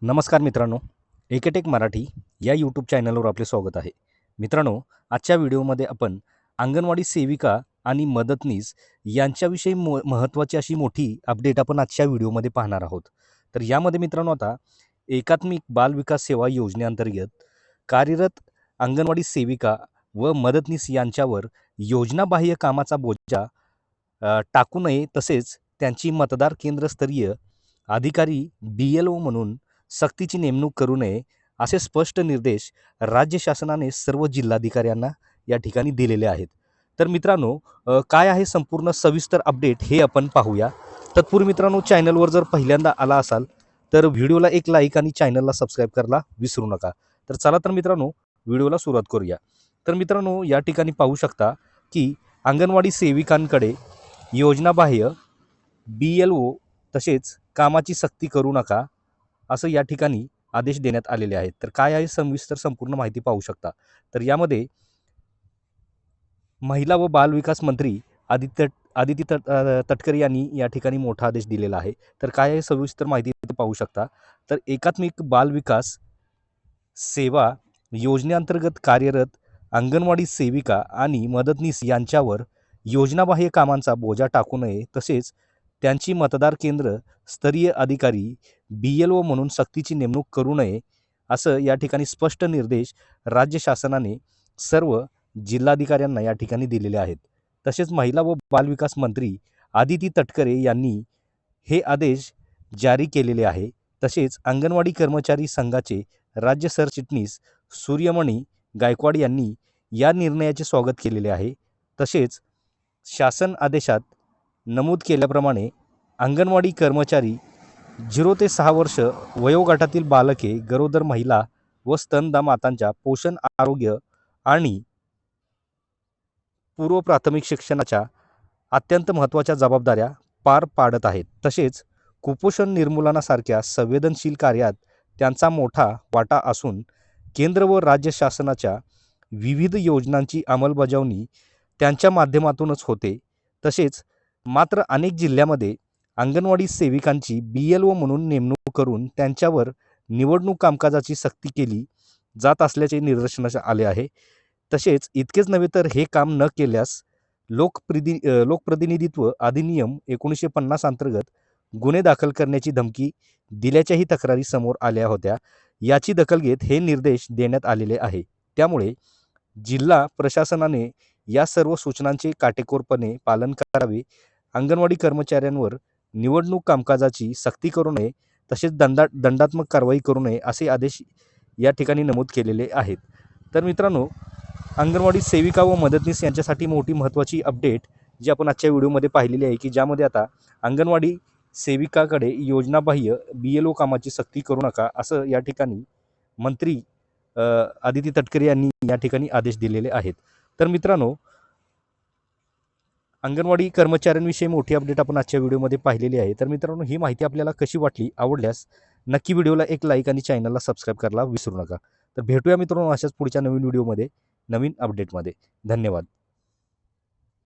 नमस्कार मित्रांनो, एकेटेक मराठी या यूट्यूब चॅनलवर आपले स्वागत आहे. मित्रांनो, आजच्या व्हिडिओमध्ये आपण अंगणवाडी सेविका आणि मदतनीस यांच्याविषयी महत्त्वाची अशी मोठी अपडेट आपण आजच्या व्हिडिओमध्ये पाहणार आहोत. तर यामध्ये मित्रांनो आता एकात्मिक बाल विकास सेवा योजनेअंतर्गत कार्यरत अंगणवाडी सेविका व मदतनीस यांच्यावर योजनाबाह्य कामाचा बोजा टाकू नये, तसेच त्यांची मतदार केंद्रस्तरीय अधिकारी BLO म्हणून सक्तीची नेमणूक करू नये, असे स्पष्ट निर्देश राज्य शासनाने सर्व जिल्हाधिकाऱ्यांना या ठिकाणी दिलेले आहेत. तर मित्रांनो, काय आहे संपूर्ण सविस्तर अपडेट हे आपण पाहूया. तत्पूर्वी मित्रांनो, चॅनलवर जर पहिल्यांदा आला असाल तर व्हिडिओला एक लाईक आणि चॅनलला सबस्क्राईब करायला विसरू नका. तर चला तर मित्रांनो, व्हिडिओला सुरुवात करूया. तर मित्रांनो, या ठिकाणी पाहू शकता की अंगणवाडी सेविकांकडे योजनाबाह्य BLO तसेच कामाची सक्ती करू नका, असं या ठिकाणी आदेश देण्यात आलेले आहेत. तर काय आहे सविस्तर संपूर्ण माहिती पाहू शकता. तर यामध्ये महिला व बाल विकास मंत्री आदिती तटकरे यांनी या ठिकाणी मोठा आदेश दिलेला आहे. तर काय आहे सविस्तर माहिती पाहू शकता. तर एकात्मिक बाल विकास सेवा योजनेअंतर्गत कार्यरत अंगणवाडी सेविका आणि मदतनीस यांच्यावर योजनाबाह्य कामांचा बोजा टाकू नये, तसेच त्यांची मतदार केंद्र स्तरीय अधिकारी BLO म्हणून सक्तीची नेमणूक करू नये, असं या ठिकाणी स्पष्ट निर्देश राज्य शासनाने सर्व जिल्हाधिकाऱ्यांना या ठिकाणी दिलेले आहेत. तसेच महिला व बालविकास मंत्री आदिती तटकरे यांनी हे आदेश जारी केलेले आहे. तसेच अंगणवाडी कर्मचारी संघाचे राज्य सरचिटणीस सूर्यमणी गायकवाड यांनी या निर्णयाचे स्वागत केलेले आहे. तसेच शासन आदेशात नमूद केल्याप्रमाणे अंगणवाडी कर्मचारी 0 ते 6 वर्ष वयोगटातील बालके, गरोदर महिला व स्तनदा मातांच्या पोषण, आरोग्य आणि पूर्व प्राथमिक शिक्षणाच्या अत्यंत महत्त्वाच्या जबाबदाऱ्या पार पाडत आहेत. तसेच कुपोषण निर्मूलनासारख्या संवेदनशील कार्यात त्यांचा मोठा वाटा असून केंद्र व राज्य शासनाच्या विविध योजनांची अंमलबजावणी त्यांच्या माध्यमातूनच होते. तसेच मात्र अनेक जिल्ह्यामध्ये अंगणवाडी सेविकांची BLO म्हणून नेमणूक करून त्यांच्यावर निवडणूक कामकाजाची सक्ती केली जात असल्याचे निदर्शनास आले आहे. तसेच इतकेच नव्हे तर हे काम न केल्यास लोकप्रतिनिधित्व अधिनियम 1950 अंतर्गत गुन्हे दाखल करण्याची धमकी दिल्याच्याही तक्रारी समोर आल्या होत्या. याची दखल घेत हे निर्देश देण्यात आलेले आहे. त्यामुळे जिल्हा प्रशासनाने या सर्व सूचनांचे काटेकोरपणे पालन करावे. अंगणवाडी कर्मचाऱ्यांवर निवडणूक कामकाजाची सक्ती करू नये, तसेच दंडात्मक कारवाई करू नये, असे आदेश या ठिकाणी नमूद केलेले आहेत. तर मित्रांनो, अंगणवाडी सेविका व मदतनीस यांच्यासाठी मोठी महत्त्वाची अपडेट जी आपण आजच्या व्हिडिओमध्ये पाहिलेली आहे, की ज्यामध्ये आता अंगणवाडी सेविकाकडे योजनाबाह्य BLO कामाची सक्ती करू नका, असं या ठिकाणी मंत्री आदिती तटकरे यांनी या ठिकाणी आदेश दिलेले आहेत. तर मित्रांनो, अंगणवाडी कर्मचाऱ्यांविषयी मोठी अपडेट आपण आजच्या व्हिडिओमध्ये पाहिलेली आहे. तर मित्रांनो, ही माहिती आपल्याला कशी वाटली, आवडल्यास नक्की व्हिडिओला एक लाईक आणि चॅनलला सबस्क्राईब करायला विसरू नका. तर भेटूया मित्रांनो अशाच पुढच्या नवीन व्हिडिओमध्ये, नवीन अपडेटमध्ये. धन्यवाद.